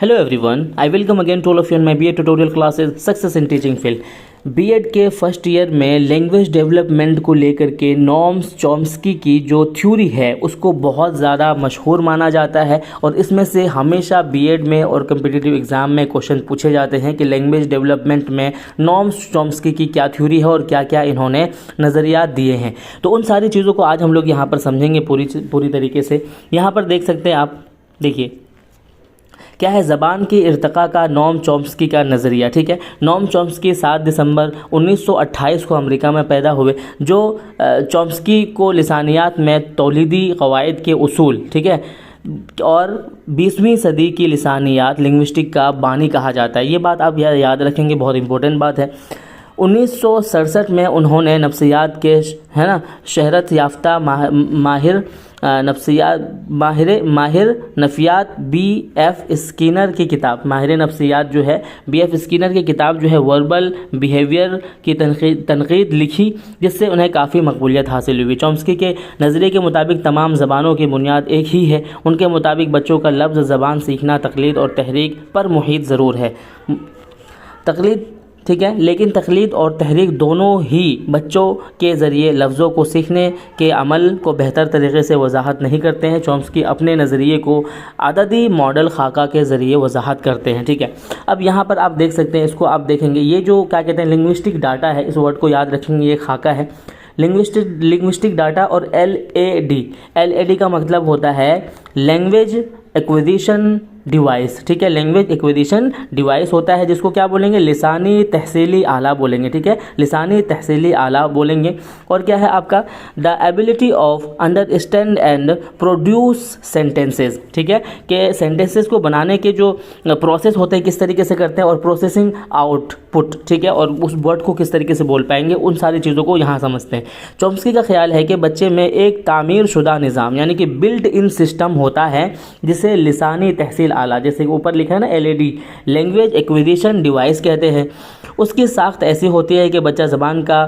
Hello everyone, I welcome again to all of you in my BEd tutorial classes success in teaching field. BEd के first year में language development को लेकर के norms Chomsky की जो theory है उसको बहुत ज़्यादा मशहूर माना जाता है और इसमें से हमेशा बीएड में और कम्पिटिटिव एग्ज़ाम में क्वेश्चन पूछे जाते हैं कि लैंग्वेज डेवलपमेंट में नॉर्म्स चॉम्स्की की क्या थ्योरी है और क्या क्या इन्होंने नज़रियात दिए हैं। तो उन सारी चीज़ों को आज हम लोग यहाँ पर समझेंगे पूरी तरीके से। यहाँ पर देख सकते हैं आप, देखिए क्या है, ज़बान की इर्तिका का नॉर्म चॉम्स्की का नज़रिया। ठीक है, नॉर्म चॉम्स्की 7 दिसंबर 1928 को अमेरिका में पैदा हुए, जो चॉम्स्की को लिसानियात में तौलीदी क़वाइद के उसूल, ठीक है, और 20वीं सदी की लिसानियात लिंग्विस्टिक का बानी कहा जाता है। ये बात आप याद रखेंगे, बहुत इंपॉर्टेंट बात है। 1967 में उन्होंने नफ्सियात के शहरत याफ्ता माहिर नफ्सियात B.F. स्किनर की किताब, माहिर नफ्सियात जो है B.F. स्किनर की किताब जो है वर्बल बिहेवियर की तनकीद लिखी, जिससे उन्हें काफ़ी मकबूलियत हासिल हुई। चॉम्स्की के नज़रिए के मुताबिक तमाम ज़बानों की बुनियाद एक ही है। उनके मुताबिक बच्चों का लफ्ज़ ज़बान सीखना तकलीद और तहरीक पर मुहित ज़रूर है। तकलीद, ठीक है, लेकिन तकलीद और तहरीक दोनों ही बच्चों के ज़रिए लफ्ज़ों को सीखने के अमल को बेहतर तरीके से वजाहत नहीं करते हैं। चॉम्स्की अपने नज़रिए को अददी मॉडल खाका के ज़रिए वजाहत करते हैं। ठीक है, अब यहाँ पर आप देख सकते हैं, इसको आप देखेंगे, ये जो क्या कहते हैं लिंग्विस्टिक डाटा है, इस वर्ड को याद रखेंगे, ये खाका है लिंग्विस्टिक डाटा। और LAD का मतलब होता है लैंग्वेज एक्विजिशन डिवाइस। ठीक है, लैंग्वेज एक्विजिशन डिवाइस होता है, जिसको क्या बोलेंगे, लिसानी तहसीली आला बोलेंगे। ठीक है, लिसानी तहसीली आला बोलेंगे। और क्या है आपका, the ability of understand and produce sentences. ठीक है, कि सेंटेंसेस को बनाने के जो प्रोसेस होते हैं किस तरीके से करते हैं, और प्रोसेसिंग आउटपुट, ठीक है, और उस वर्ड को किस तरीके से बोल पाएंगे, उन सारी चीज़ों को यहाँ समझते हैं। चॉम्स्की का ख्याल है कि बच्चे में एक तामीर शुदा निज़ाम यानी कि बिल्ट इन सिस्टम होता है, जिसे लिसानी तहसील आला, जैसे ऊपर लिखा है ना LAD, लैंग्वेज एक्विजिशन डिवाइस कहते हैं। उसकी साख्त ऐसी होती है कि बच्चा ज़बान का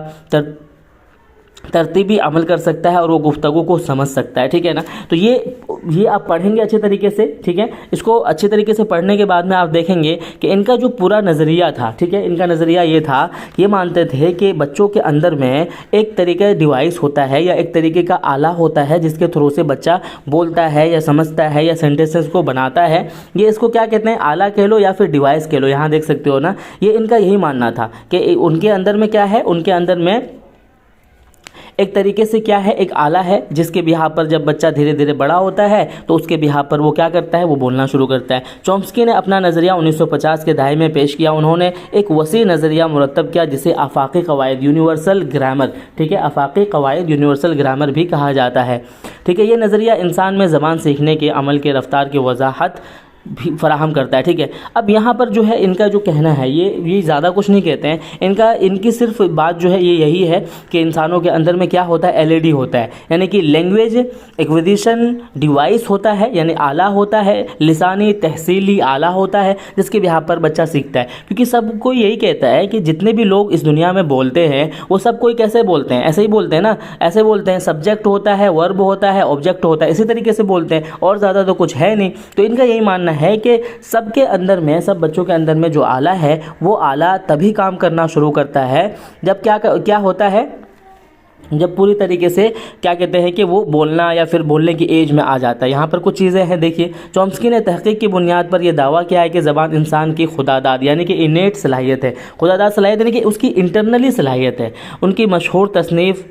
तरतीबी अमल कर सकता है और वो गुफ्तगू को समझ सकता है। ठीक है ना, तो ये आप पढ़ेंगे अच्छे तरीके से। ठीक है, इसको अच्छे तरीके से पढ़ने के बाद में आप देखेंगे कि इनका जो पूरा नज़रिया था, ठीक है, इनका नज़रिया ये था, ये मानते थे कि बच्चों के अंदर में एक तरीके डिवाइस होता है या एक तरीके का आला होता है, जिसके थ्रू से बच्चा बोलता है या समझता है या सेंटेंसेस को बनाता है। ये इसको क्या कहते हैं, आला कह लो या फिर डिवाइस कह लो, यहाँ देख सकते हो ना, ये इनका यही मानना था कि उनके अंदर में क्या है, उनके अंदर में एक तरीके से क्या है, एक आला है, जिसके बिहार पर जब बच्चा धीरे धीरे बड़ा होता है तो उसके बिहार पर वो क्या करता है, वो बोलना शुरू करता है। चॉम्स्की ने अपना नज़रिया 1950 के दहाई में पेश किया। उन्होंने एक वसी नज़रिया मुरतब किया, जिसे आफाकी क़वाइद यूनिवर्सल ग्रामर, ठीक है, आफाकी क़वाइद यूनिवर्सल ग्रामर भी कहा जाता है। ठीक है, ये नज़रिया इंसान में ज़बान सीखने के अमल के रफ्तार की वजाहत भी फराहम करता है। ठीक है, अब यहाँ पर जो है इनका जो कहना है, ये ज़्यादा कुछ नहीं कहते हैं, इनकी सिर्फ बात जो है ये यही है कि इंसानों के अंदर में क्या होता है, LAD होता है, यानी कि लैंग्वेज एक्विजिशन डिवाइस होता है, यानी आला होता है, लिसानी तहसीली आला होता है, जिसके बिहार पर बच्चा सीखता है। क्योंकि सब कोई यही कहता है कि जितने भी लोग इस दुनिया में बोलते हैं वो सब कोई कैसे बोलते हैं, ऐसे ही बोलते हैं ना, ऐसे बोलते हैं, सब्जेक्ट होता है, वर्ब होता है, ऑब्जेक्ट होता है, इसी तरीके से बोलते हैं, और ज़्यादा तो कुछ है नहीं। तो इनका यही मानना है कि सबके अंदर में, सब बच्चों के अंदर में जो आला है, वो आला तभी काम करना शुरू करता है जब क्या होता है, जब पूरी तरीके से क्या कहते हैं कि वो बोलना या फिर बोलने की एज में आ जाता है। यहाँ पर कुछ चीज़ें हैं, देखिए, चॉम्स्की ने तहकीक की बुनियाद पर यह दावा किया है कि ज़बान इंसान की खुदादाद यानी कि इनेट सलाहियत है। खुदादाद सलाहियत यानी कि उसकी इंटरनली सलाहियत है। उनकी मशहूर तसनीफ़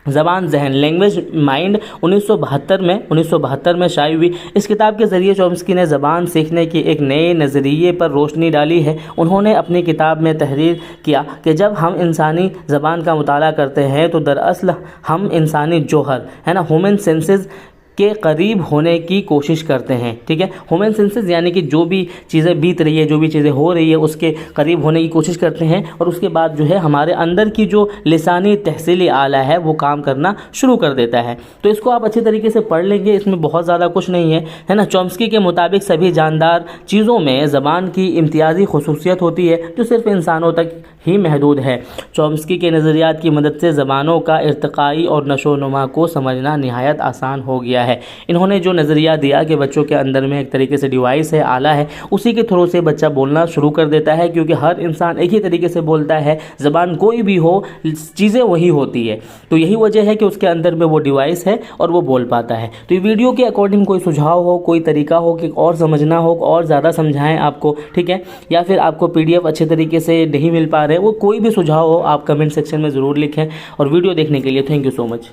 ज़बान ज़हन, लैंग्वेज माइंड 1972 में शाये हुई। इस किताब के ज़रिए चॉम्स्की ने ज़बान सीखने की एक नए नज़रिए पर रोशनी डाली है। उन्होंने अपनी किताब में तहरीर किया कि जब हम इंसानी ज़बान का मुताला करते हैं तो दरअसल हम इंसानी जोहर है ना, ह्यूमन सेंसेस के करीब होने की कोशिश करते हैं। ठीक है, ह्यूमन सेंसेस यानी कि जो भी चीज़ें बीत रही है, जो भी चीज़ें हो रही है, उसके करीब होने की कोशिश करते हैं, और उसके बाद जो है हमारे अंदर की जो लिसानी तहसीली आला है वो काम करना शुरू कर देता है। तो इसको आप अच्छी तरीके से पढ़ लेंगे, इसमें बहुत ज़्यादा कुछ नहीं है ना। चॉम्स्की के मुताबिक सभी जानदार चीज़ों में ज़बान की इम्तियाज़ी खसूसियत होती है जो सिर्फ इंसानों तक ही महदूद है। चॉम्स्की के नज़रियात की मदद से ज़बानों का इर्तिकाई और नशोनुमा को समझना निहायत आसान हो गया है। इन्होंने जो नज़रिया दिया कि बच्चों के अंदर में एक तरीके से डिवाइस है, आला है, उसी के थ्रू से बच्चा बोलना शुरू कर देता है, क्योंकि हर इंसान एक ही तरीके से बोलता है, ज़बान कोई भी हो, चीज़ें वही होती है। तो यही वजह है कि उसके अंदर में वो डिवाइस है और वो बोल पाता है। तो ये वीडियो के अकॉर्डिंग कोई सुझाव हो, कोई तरीका हो कि और समझना हो, और ज़्यादा समझाएं आपको, ठीक है, या फिर आपको PDF अच्छे तरीके से नहीं मिल पा रहे, वो कोई भी सुझाव हो आप कमेंट सेक्शन में ज़रूर लिखें। और वीडियो देखने के लिए थैंक यू सो मच।